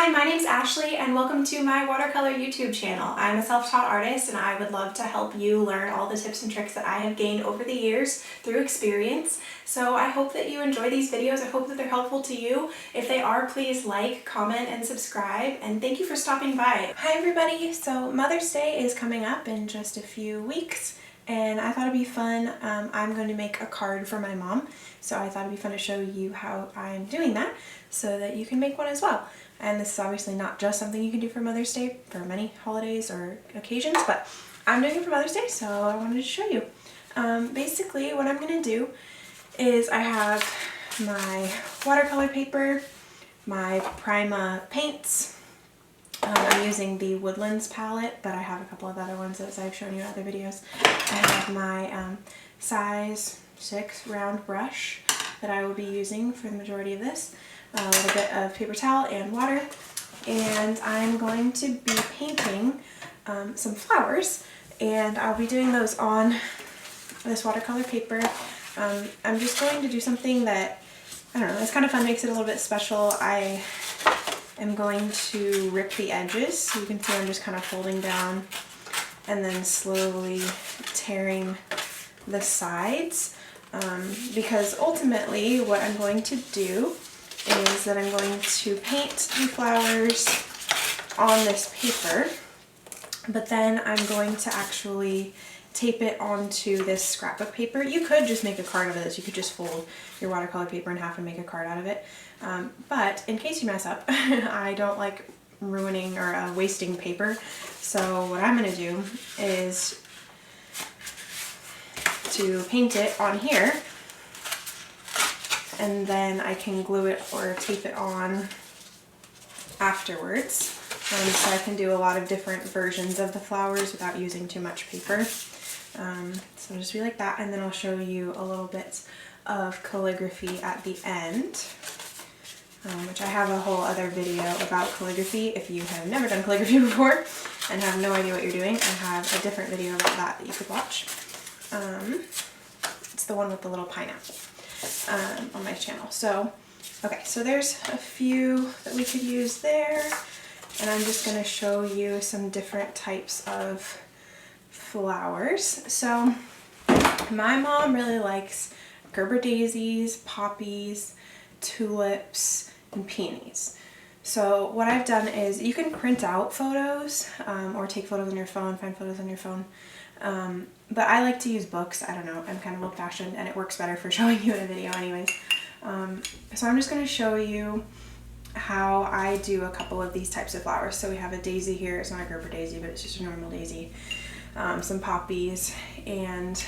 Hi, my name's Ashley and welcome to my watercolor YouTube channel. I'm a self-taught artist and I would love to help you learn all the tips and tricks that I have gained over the years through experience. So I hope that you enjoy these videos. I hope that they're helpful to you. If they are, please like, comment, and subscribe, and thank you for stopping by. Hi everybody, so Mother's Day is coming up in just a few weeks. And I thought it'd be fun. I'm going to make a card for my mom, so I thought it'd be fun to show you how I'm doing that so that you can make one as well. And this is obviously not just something you can do for Mother's Day, for many holidays or occasions, but I'm doing it for Mother's Day, so I wanted to show you. Basically what I'm going to do is I have my watercolor paper, my Prima paints. I'm using the Woodlands palette, but I have a couple of other ones as I've shown you in other videos. I have my size 6 round brush that I will be using for the majority of this. A little bit of paper towel and water. And I'm going to be painting some flowers, and I'll be doing those on this watercolor paper. I'm just going to do something that, I don't know, it's kind of fun, makes it a little bit special. I'm going to rip the edges, so you can see I'm just kind of folding down and then slowly tearing the sides, because ultimately what I'm going to do is that I'm going to paint the flowers on this paper, but then I'm going to actually tape it onto this scrapbook paper. You could just make a card out of this. You could just fold your watercolor paper in half and make a card out of it. But in case you mess up, I don't like ruining or wasting paper. So what I'm going to do is to paint it on here, and then I can glue it or tape it on afterwards. So I can do a lot of different versions of the flowers without using too much paper. So just be like that, and then I'll show you a little bit of calligraphy at the end, which I have a whole other video about calligraphy. If you have never done calligraphy before and have no idea what you're doing, I have a different video about that you could watch. It's the one with the little pineapple on my channel. So, okay, so there's a few that we could use there, and I'm just going to show you some different types of flowers. So my mom really likes Gerber daisies, poppies, tulips, and peonies. So what I've done is you can print out photos or take photos on your phone, find photos on your phone. But I like to use books. I don't know, I'm kind of old-fashioned and it works better for showing you in a video anyways. So I'm just going to show you how I do a couple of these types of flowers. So we have a daisy here. It's not a Gerber daisy, but it's just a normal daisy. Some poppies and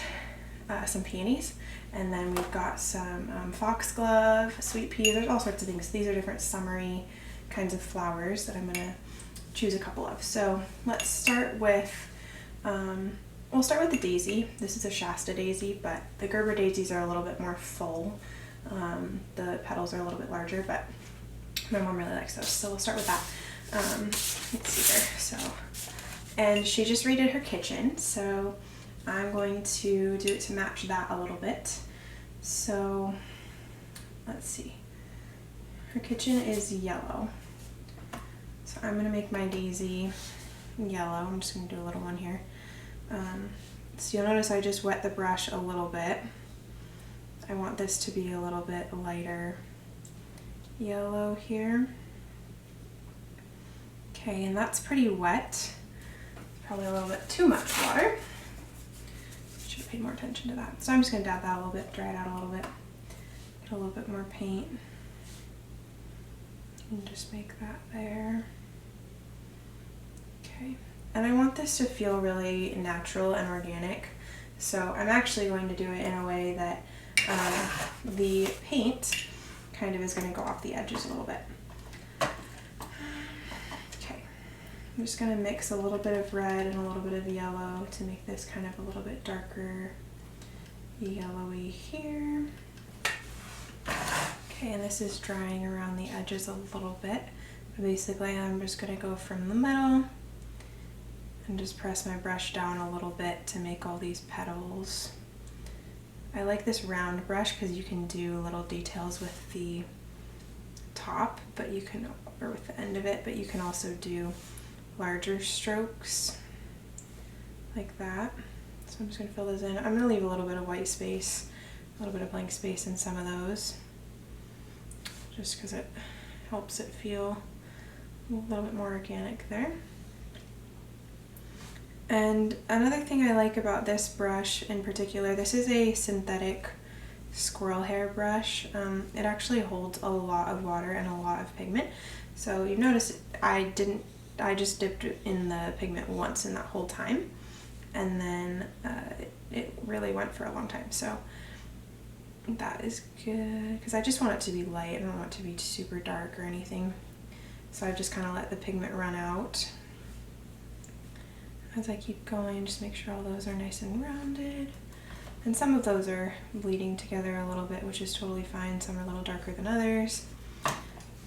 some peonies. And then we've got some foxglove, sweet pea. There's all sorts of things. These are different summery kinds of flowers that I'm going to choose a couple of. So let's start with, we'll start with the daisy. This is a Shasta daisy, but the Gerber daisies are a little bit more full. The petals are a little bit larger, but my mom really likes those. So we'll start with that. Let's see here. So, and she just redid her kitchen, so I'm going to do it to match that a little bit. So let's see. Her kitchen is yellow. So I'm going to make my daisy yellow. I'm just going to do a little one here. So you'll notice I just wet the brush a little bit. I want this to be a little bit lighter yellow here. Okay, and that's pretty wet. Probably a little bit too much water. Should have paid more attention to that. So I'm just going to dab that a little bit, dry it out a little bit, get a little bit more paint, and just make that there. Okay, and I want this to feel really natural and organic, so I'm actually going to do it in a way that the paint kind of is going to go off the edges a little bit. I'm just going to mix a little bit of red and a little bit of yellow to make this kind of a little bit darker yellowy here. Okay, and this is drying around the edges a little bit. But basically I'm just going to go from the middle and just press my brush down a little bit to make all these petals. I like this round brush because you can do little details with the top, but you can, or with the end of it, but you can also do larger strokes like that. So I'm just going to fill those in. I'm going to leave a little bit of white space, a little bit of blank space in some of those, just because it helps it feel a little bit more organic there. And another thing I like about this brush in particular, this is a synthetic squirrel hair brush. It actually holds a lot of water and a lot of pigment. So you've noticed I just dipped in the pigment once in that whole time, and then it really went for a long time. So that is good, because I just want it to be light. I don't want it to be super dark or anything. So I just kind of let the pigment run out. As I keep going, just make sure all those are nice and rounded. And some of those are bleeding together a little bit, which is totally fine. Some are a little darker than others.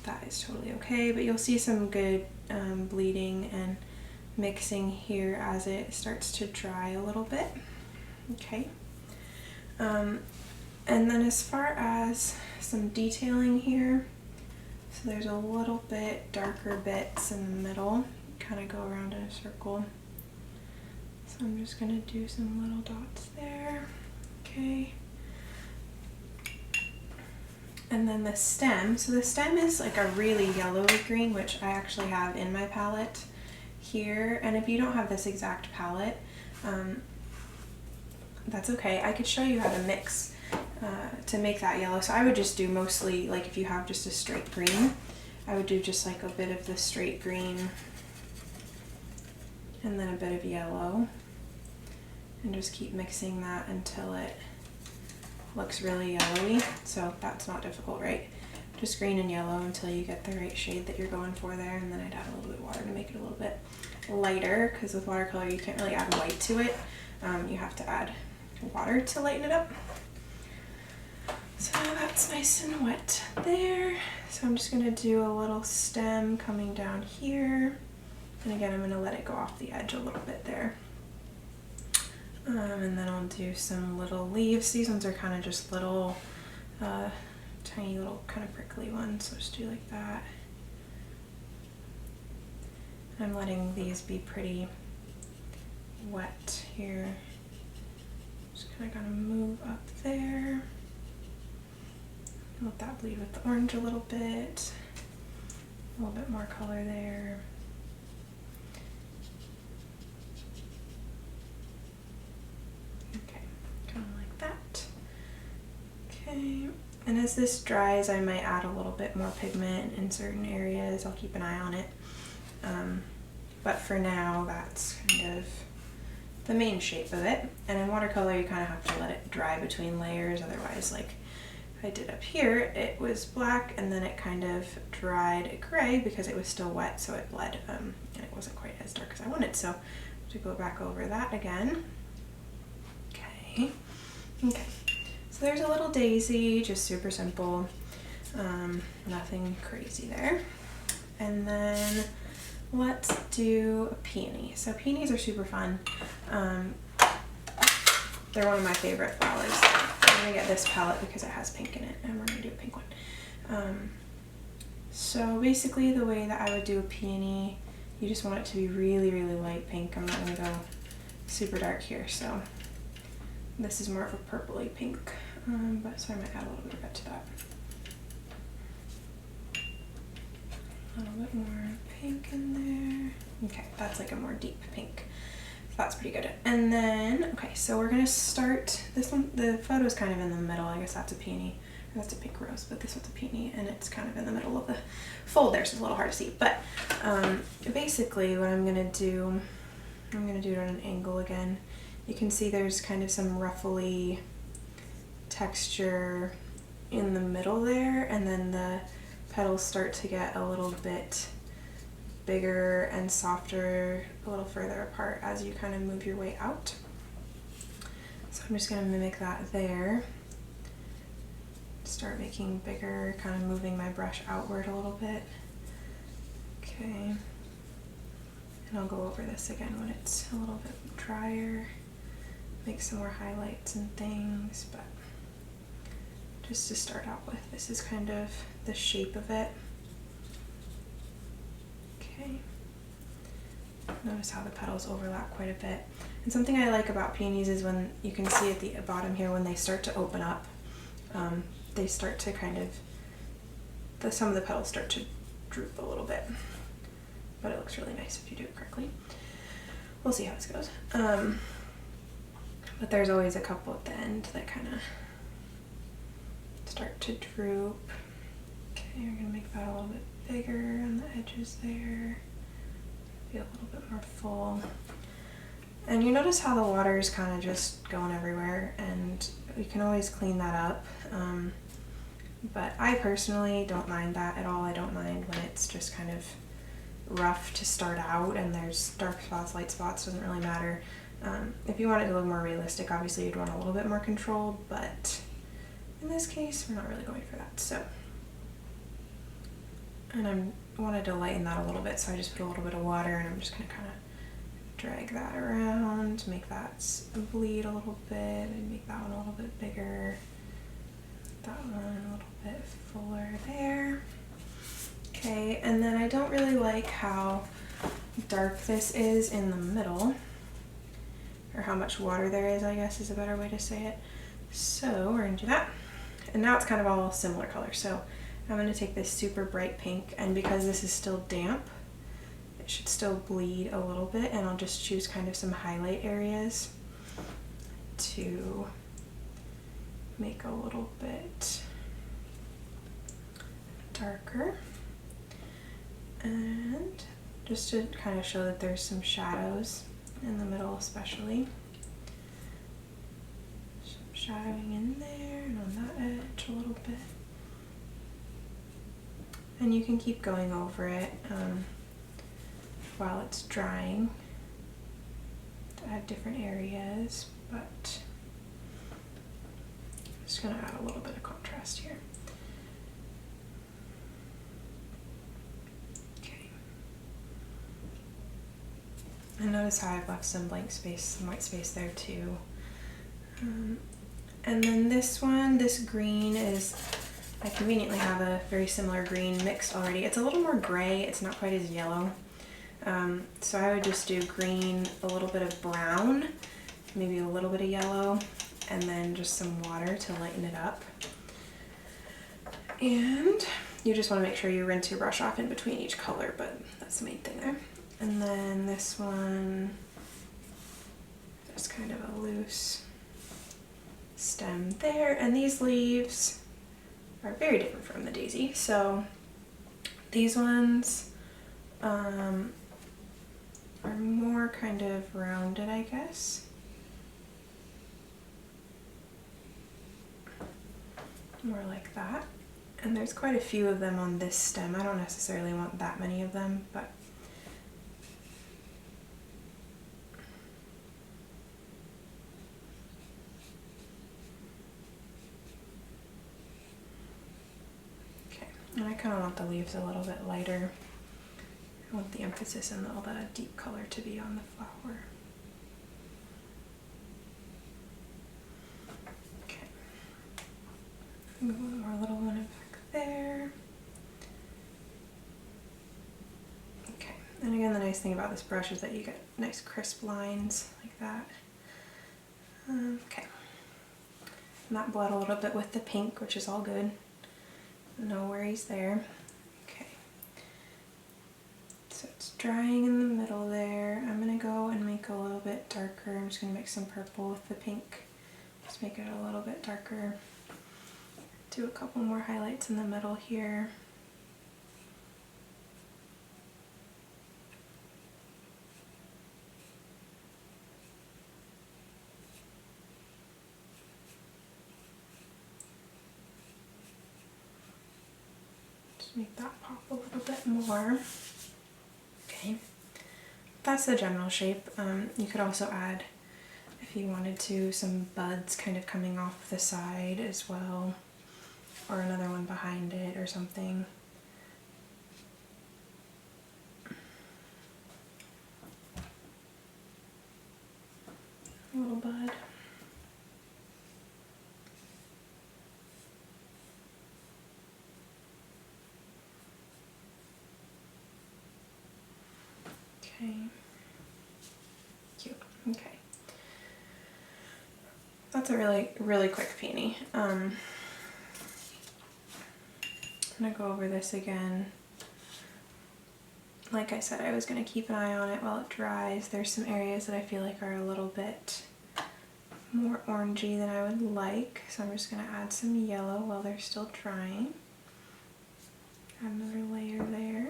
That is totally okay, but you'll see some good bleeding and mixing here as it starts to dry a little bit. Okay. And then as far as some detailing here, so there's a little bit darker bits in the middle, kind of go around in a circle. So I'm just going to do some little dots there. Okay. And then the stem, so the stem is like a really yellowy green, which I actually have in my palette here. And if you don't have this exact palette, that's okay. I could show you how to mix to make that yellow. So I would just do mostly, like if you have just a straight green, I would do just like a bit of the straight green and then a bit of yellow, and just keep mixing that until it looks really yellowy. So that's not difficult, right? Just green and yellow until you get the right shade that you're going for there, and then I'd add a little bit of water to make it a little bit lighter, because with watercolor you can't really add white to it. You have to add water to lighten it up. So that's nice and wet there. So I'm just going to do a little stem coming down here. And again, I'm going to let it go off the edge a little bit there. And then I'll do some little leaves. These ones are kind of just little, tiny little kind of prickly ones. So just do like that. I'm letting these be pretty wet here. Just kind of gonna move up there. Let that bleed with the orange a little bit. A little bit more color there. Okay, kind of like that. Okay, and as this dries, I might add a little bit more pigment in certain areas. I'll keep an eye on it. But for now, that's kind of the main shape of it. And in watercolor, you kind of have to let it dry between layers. Otherwise, like I did up here, it was black and then it kind of dried gray because it was still wet, so it bled, and it wasn't quite as dark as I wanted. So to go back over that again. Okay. Okay. So there's a little daisy, just super simple. Nothing crazy there. And then let's do a peony. So peonies are super fun. They're one of my favorite flowers. I'm gonna get this palette because it has pink in it, and we're gonna do a pink one. So basically the way that I would do a peony, you just want it to be really, really light pink. I'm not gonna go super dark here, so this is more of a purpley pink, but so I might add a little bit of red to that. A little bit more pink in there. Okay, that's like a more deep pink. So that's pretty good. And then, okay, so we're gonna start this one. The photo's kind of in the middle. I guess that's a peony. Or that's a pink rose, but this one's a peony, and it's kind of in the middle of the fold there, so it's a little hard to see. But basically, what I'm gonna do it on an angle again. You can see there's kind of some ruffly texture in the middle there, and then the petals start to get a little bit bigger and softer a little further apart as you kind of move your way out. So I'm just going to mimic that there. Start making bigger, kind of moving my brush outward a little bit. Okay. And I'll go over this again when it's a little bit drier. Make some more highlights and things, but just to start out with, this is kind of the shape of it. Okay. Notice how the petals overlap quite a bit. And something I like about peonies is when you can see at the bottom here, when they start to open up, they start to kind of, some of the petals start to droop a little bit. But it looks really nice if you do it correctly. We'll see how this goes. But there's always a couple at the end that kind of start to droop. Okay, we're gonna make that a little bit bigger on the edges there. Be a little bit more full. And you notice how the water is kind of just going everywhere, and we can always clean that up. But I personally don't mind that at all. I don't mind when it's just kind of rough to start out and there's dark spots, light spots, doesn't really matter. If you want it to look more realistic, obviously you'd want a little bit more control, but in this case, we're not really going for that. So, and I wanted to lighten that a little bit, so I just put a little bit of water, and I'm just gonna kind of drag that around, make that bleed a little bit, and make that one a little bit bigger, that one a little bit fuller there. Okay, and then I don't really like how dark this is in the middle, or how much water there is, I guess is a better way to say it. So we're gonna do that. And now it's kind of all similar colors. So I'm gonna take this super bright pink, and because this is still damp, it should still bleed a little bit, and I'll just choose kind of some highlight areas to make a little bit darker. And just to kind of show that there's some shadows in the middle especially. Some shadowing in there and on that edge a little bit. And you can keep going over it while it's drying to add different areas, but I'm just going to add a little bit of contrast here. And notice how I've left some blank space, some white space there too. And then this one, this green is, I conveniently have a very similar green mixed already. It's a little more gray, it's not quite as yellow. So I would just do green, a little bit of brown, maybe a little bit of yellow, and then just some water to lighten it up. And you just want to make sure you rinse your brush off in between each color, but that's the main thing there. And then this one, there's kind of a loose stem there. And these leaves are very different from the daisy. So these ones are more kind of rounded, I guess. More like that. And there's quite a few of them on this stem. I don't necessarily want that many of them, but and I kind of want the leaves a little bit lighter. I want the emphasis and all the deep color to be on the flower. Okay. One more little one back there. Okay. And again, the nice thing about this brush is that you get nice crisp lines like that. Okay. And that bled a little bit with the pink, which is all good. No worries there. Okay. So it's drying in the middle there. I'm going to go and make a little bit darker. I'm just going to mix some purple with the pink. Just make it a little bit darker. Do a couple more highlights in the middle here. Make that pop a little bit more. Okay, that's the general shape. You could also add, if you wanted to, some buds kind of coming off the side as well, or another one behind it or something. A little bud. Okay. Cute. Okay. That's a really quick peony. I'm gonna go over this again. Like I said, I was gonna keep an eye on it while it dries. There's some areas that I feel like are a little bit more orangey than I would like, so I'm just gonna add some yellow while they're still drying. Add another layer there.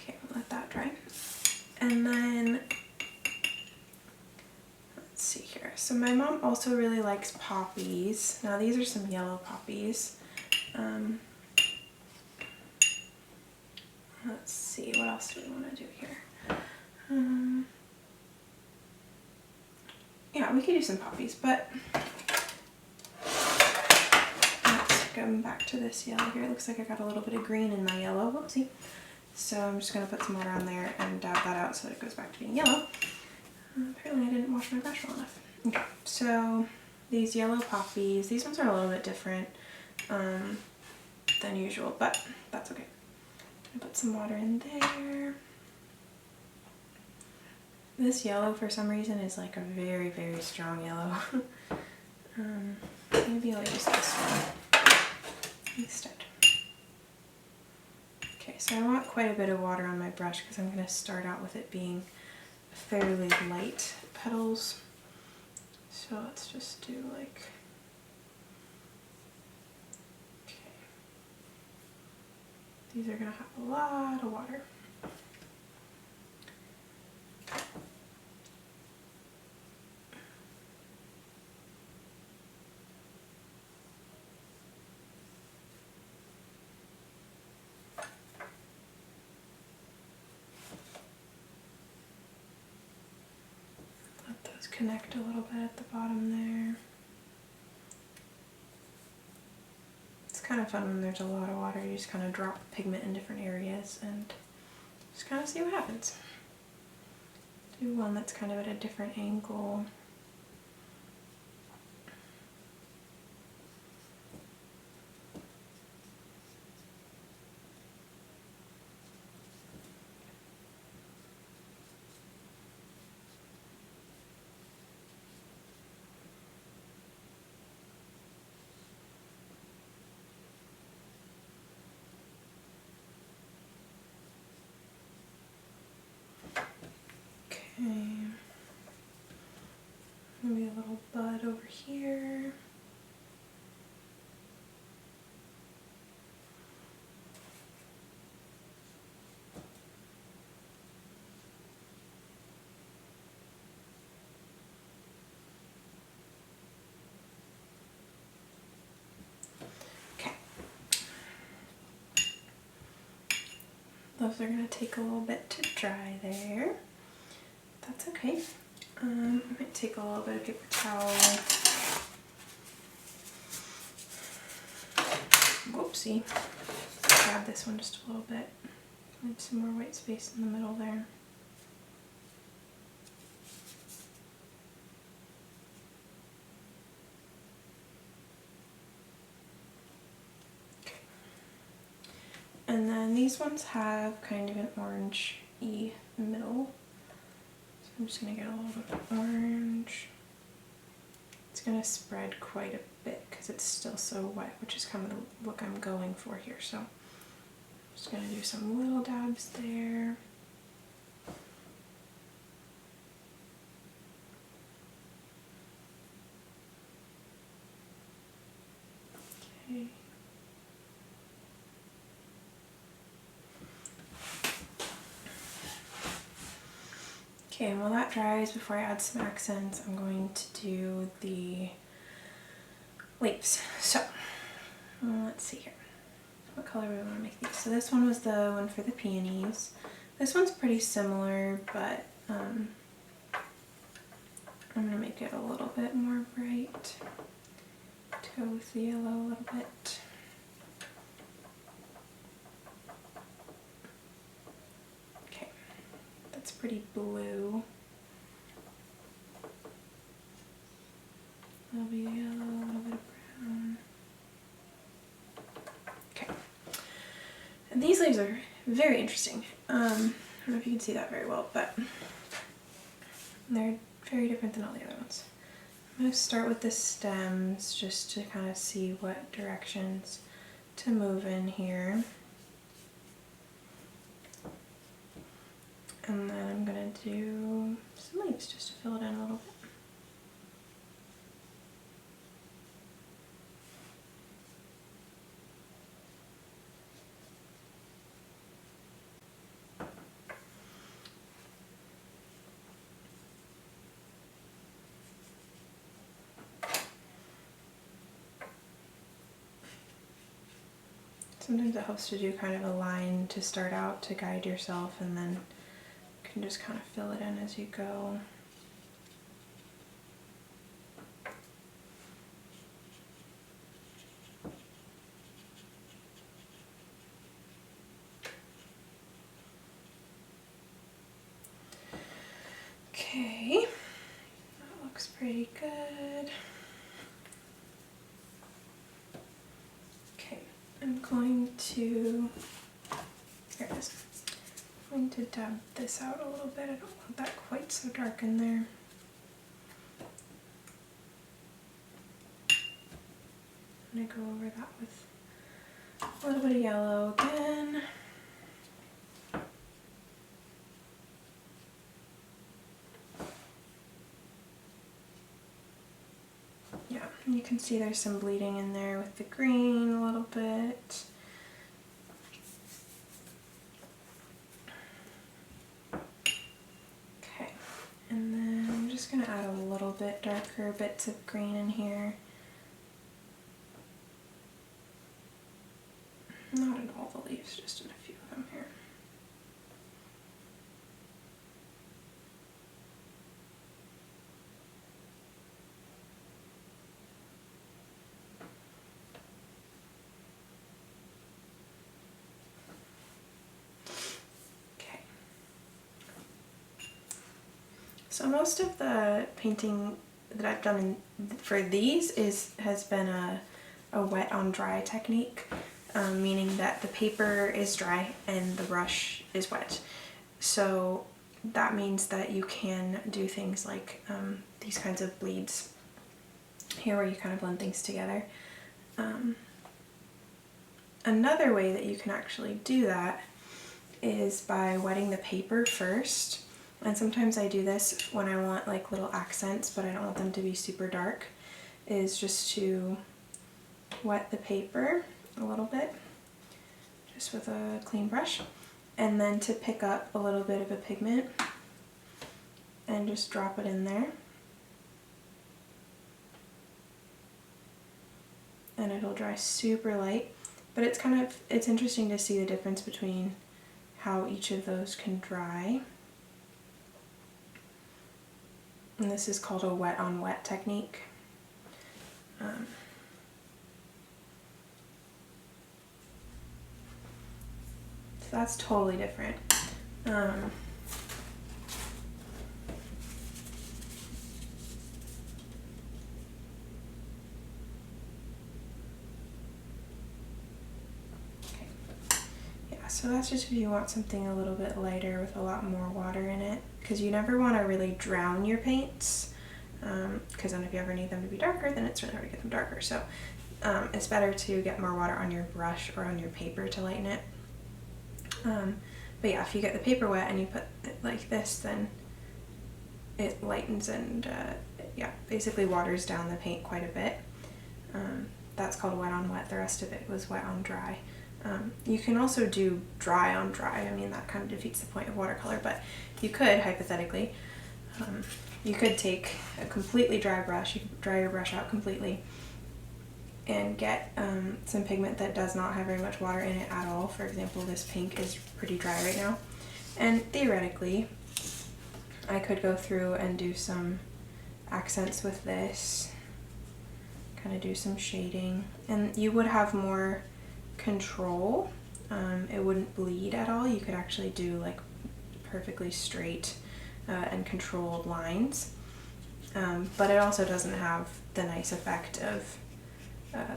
Okay, we'll let that dry. And then, let's see here. So my mom also really likes poppies. Now these are some yellow poppies. Let's see, what else do we want to do here? Yeah, we could do some poppies, but let's go back to this yellow here. It looks like I got a little bit of green in my yellow. Whoopsie. So I'm just going to put some water on there and dab that out so that it goes back to being yellow. Apparently I didn't wash my brush well enough. Okay, so these yellow poppies, these ones are a little bit different than usual, but that's okay. I'm gonna put some water in there. This yellow for some reason is like a very strong yellow. Maybe I'll use this one instead. Okay, so I want quite a bit of water on my brush because I'm going to start out with it being fairly light petals. So let's just do like, okay. These are going to have a lot of water. Connect a little bit at the bottom there. It's kind of fun when there's a lot of water. You just kind of drop pigment in different areas and just kind of see what happens. Do one that's kind of at a different angle. Maybe a little bud over here. Okay. Those are going to take a little bit to dry there. That's okay. I might take a little bit of paper towel. Whoopsie. Grab this one just a little bit. Need some more white space in the middle there. Okay. And then these ones have kind of an orange-y middle. I'm just going to get a little bit of orange. It's going to spread quite a bit because it's still so wet, which is kind of the look I'm going for here. So I'm just going to do some little dabs there. Okay. Okay, and while that dries, before I add some accents, I'm going to do the leaves. So, let's see here. What color do we want to make these? So this one was the one for the peonies. This one's pretty similar, but I'm going to make it a little bit more bright to go with the yellow a little bit. It's pretty blue. A little bit of yellow, a little bit of brown. Okay. And these leaves are very interesting. don't know if you can see that very well, but they're very different than all the other ones. I'm going to start with the stems just to kind of see what directions to move in here. And then I'm going to do some leaves just to fill it in a little bit. Sometimes it helps to do kind of a line to start out to guide yourself, and then you can just kind of fill it in as you go. Okay, that looks pretty good. I'm going to, here it is, I'm going to dab this out a little bit. I don't want that quite so dark in there. I'm going to go over that with a little bit of yellow again. Yeah, you can see there's some bleeding in there with the green a little bit. Okay, and then I'm just going to add a little bit darker bits of green in here. Not in all the leaves, just in a few of them here. So most of the painting that I've done for these has been a wet on dry technique, meaning that the paper is dry and the brush is wet. So that means that you can do things like these kinds of bleeds here where you kind of blend things together. Another way that you can actually do that is by wetting the paper first. And sometimes I do this when I want like little accents, but I don't want them to be super dark, is just to wet the paper a little bit, just with a clean brush, and then to pick up a little bit of a pigment and just drop it in there. And it'll dry super light, but it's interesting to see the difference between how each of those can dry. And this is called a wet on wet technique. So that's totally different. So that's just if you want something a little bit lighter with a lot more water in it, because you never want to really drown your paints, because then if you ever need them to be darker, then it's really hard to get them darker. So it's better to get more water on your brush or on your paper to lighten it. But yeah, if you get the paper wet and you put it like this, then it lightens and yeah, basically waters down the paint quite a bit. That's called wet on wet. The rest of it was wet on dry. You can also do dry on dry. I mean, that kind of defeats the point of watercolor, but you could, hypothetically, you could take a completely dry brush, you could dry your brush out completely, and get some pigment that does not have very much water in it at all. For example, this pink is pretty dry right now. And theoretically, I could go through and do some accents with this, kind of do some shading, and you would have more control. It wouldn't bleed at all. You could actually do like perfectly straight and controlled lines, but it also doesn't have the nice effect of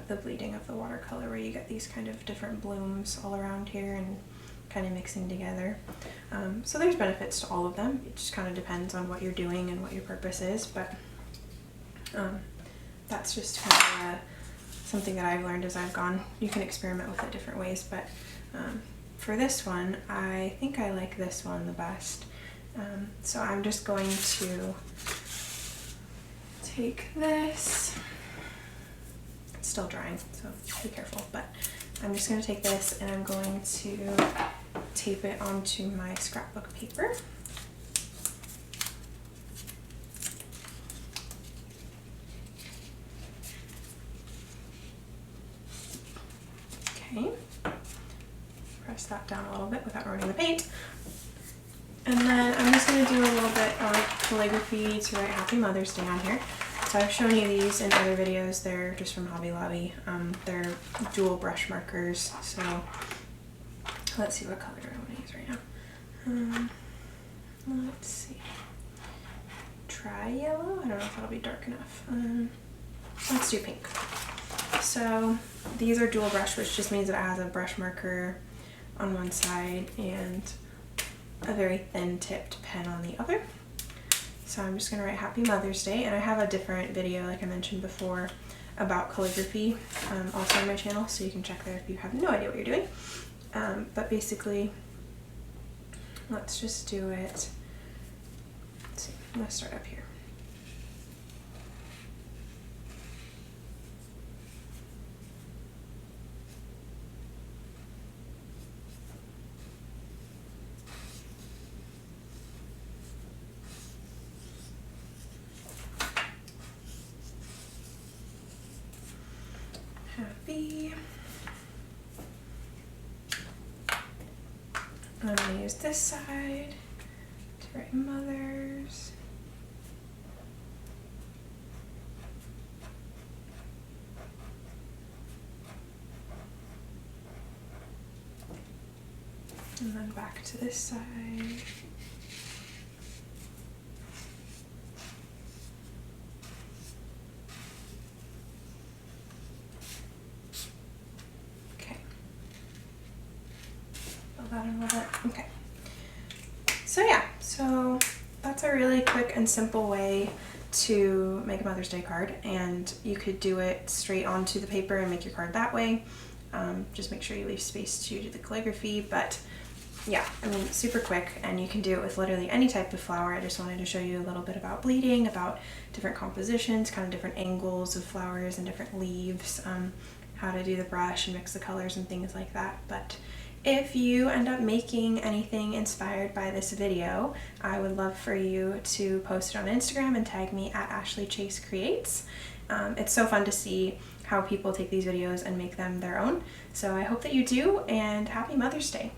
the bleeding of the watercolor, where you get these kind of different blooms all around here and kind of mixing together. So there's benefits to all of them. It just kind of depends on what you're doing and what your purpose is, but that's just kind of something that I've learned as I've gone. You can experiment with it different ways, but for this one, I think I like this one the best. So I'm just going to take this. It's still drying, so be careful, but I'm just going to take this and I'm going to tape it onto my scrapbook paper. Okay, press that down a little bit without ruining the paint. And then I'm just going to do a little bit of calligraphy to write Happy Mother's Day on here. So I've shown you these in other videos. They're just from Hobby Lobby. They're dual brush markers. So let's see what color do I want to use right now. Let's see. Try yellow? I don't know if that'll be dark enough. Let's do pink. So these are dual brush, which just means that it has a brush marker on one side and a very thin tipped pen on the other. So I'm just going to write Happy Mother's Day, and I have a different video, like I mentioned before, about calligraphy also on my channel, so you can check there if you have no idea what you're doing. But basically, let's just do it. Let's see, I'm going to start up here. Happy. I'm going to use this side to write mothers. And then back to this side. That in a little bit. Okay. So yeah, so that's a really quick and simple way to make a Mother's Day card, and you could do it straight onto the paper and make your card that way. Just make sure you leave space to do the calligraphy, but yeah, I mean, super quick, and you can do it with literally any type of flower. I just wanted to show you a little bit about bleeding, about different compositions, kind of different angles of flowers and different leaves, how to do the brush and mix the colors and things like that. But if you end up making anything inspired by this video, I would love for you to post it on Instagram and tag me at Ashley Chase Creates. It's so fun to see how people take these videos and make them their own. So I hope that you do, and happy Mother's Day.